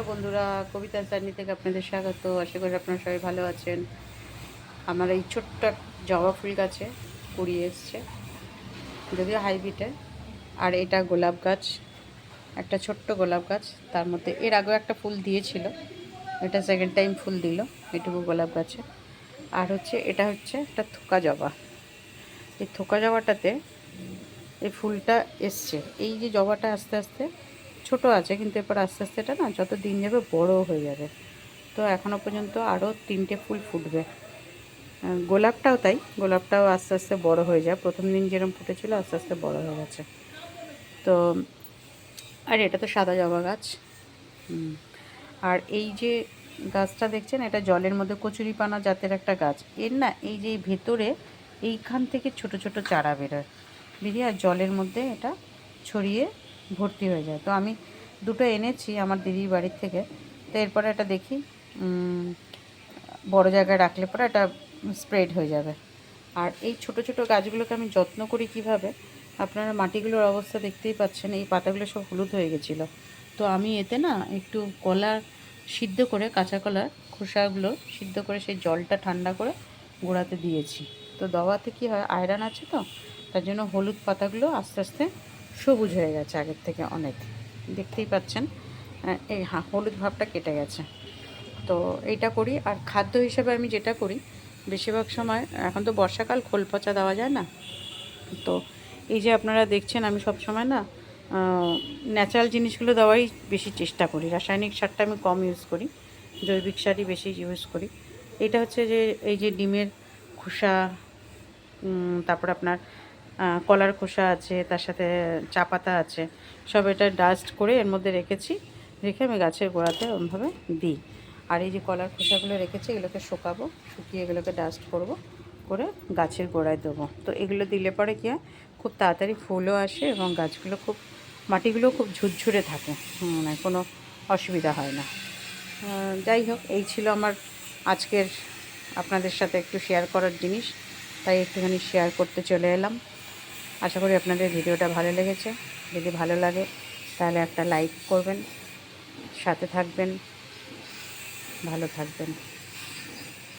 Hello বন্ধুরা, কবিতা journey থেকে আপনাদের স্বাগত। আশা করি আপনারা সবাই ভালো আছেন। আমার এই ছোট্ট জবা ফুল গাছে কুড়ি এসছে, যদিও হাইব্রিডে। আর এটা গোলাপ গাছ, একটা ছোট্ট গোলাপ গাছ। তার মধ্যে এর আগেও একটা ফুল দিয়েছিল, এটা সেকেন্ড টাইম ফুল দিল এটুকু গোলাপ গাছে। আর এটা হচ্ছে একটা থোকা জবা। এই থোকা জবাটাতে এই ফুলটা এসছে। এই যে জবাটা আস্তে আস্তে ছোট আছে, কিন্তু এরপর আস্তে আস্তে এটা না যত দিন যাবে বড় হয়ে যাবে। তো এখনও পর্যন্ত আরও 3টে ফুল ফুটবে। গোলাপটাও তাই, গোলাপটাও আস্তে আস্তে বড় হয়ে যায়। প্রথম দিন যেরকম ফুটেছিল আস্তে আস্তে বড় হয়ে গেছে। তো আর এটা তো সাদা জবা গাছ। আর এই যে গাছটা দেখছেন, এটা জলের মধ্যে কচুরিপানা জাতের একটা গাছ। এর না এই যে ভেতরে এইখান থেকে ছোট ছোট চারা বেরোয়, বেরিয়ে আর জলের মধ্যে এটা ছড়িয়ে ভর্তি হয়ে যায়। তো আমি দুটো এনেছি আমার দিদির বাড়ির থেকে। তো এরপরে এটা দেখি বড় জায়গায় রাখলে পরে এটা স্প্রেড হয়ে যাবে। আর এই ছোট ছোট গাছগুলোকে আমি যত্ন করি কিভাবে, আপনারা মাটিগুলোর অবস্থা দেখতেই পাচ্ছেন। এই পাতাগুলো সব হলুদ হয়ে গেছিলো। তো আমি এতে না একটু কলা সিদ্ধ করে, কাঁচা কলার খোসাগুলো সিদ্ধ করে সেই জলটা ঠান্ডা করে গোড়াতে দিয়েছি। তো দাওয়াতে কী হয়, আয়রন আছে, তো তার জন্য হলুদ পাতাগুলো আস্তে আস্তে সবুজ হয়ে গেছে আগের থেকে অনেক। দেখতেই পাচ্ছেন এই হলুদ ভাবটা কেটে গেছে। তো এইটা করি। আর খাদ্য হিসেবে আমি যেটা করি বেশিরভাগ সময়, এখন তো বর্ষাকাল, খোল পচা দেওয়া যায় না। তো এই যে আপনারা দেখছেন, আমি সব সময় না ন্যাচারাল জিনিসগুলো দেওয়াই বেশি চেষ্টা করি। রাসায়নিক সারটা আমি কম ইউজ করি, জৈবিক সারই বেশি ইউজ করি। এটা হচ্ছে যে এই যে ডিমের খোসা, তারপর আপনার কলার খোসা আছে, তার সাথে চা পাতা আছে, সব এটা ডাস্ট করে এর মধ্যে রেখেছি। রেখে আমি গাছের গোড়াতে ওরমভাবে দিই। আর এই যে কলার খোসাগুলো রেখেছি, এগুলোকে শুকাবো, শুকিয়ে এগুলোকে ডাস্ট করব, করে গাছের গোড়ায় দেবো। তো এগুলো দিলে পরে কী হয়, খুব তাড়াতাড়ি ফুলও আসে এবং গাছগুলো মাটিগুলো খুব ঝুরঝুরে থাকে, মানে কোনো অসুবিধা হয় না। যাই হোক, এই ছিল আমার আজকের আপনাদের সাথে একটু শেয়ার করার জিনিস, তাই একটুখানি শেয়ার করতে চলে এলাম। আশা করি আপনাদের ভিডিওটা ভালো লেগেছে। যদি ভালো লাগে তাহলে একটা লাইক করবেন, সাথে থাকবেন, ভালো থাকবেন।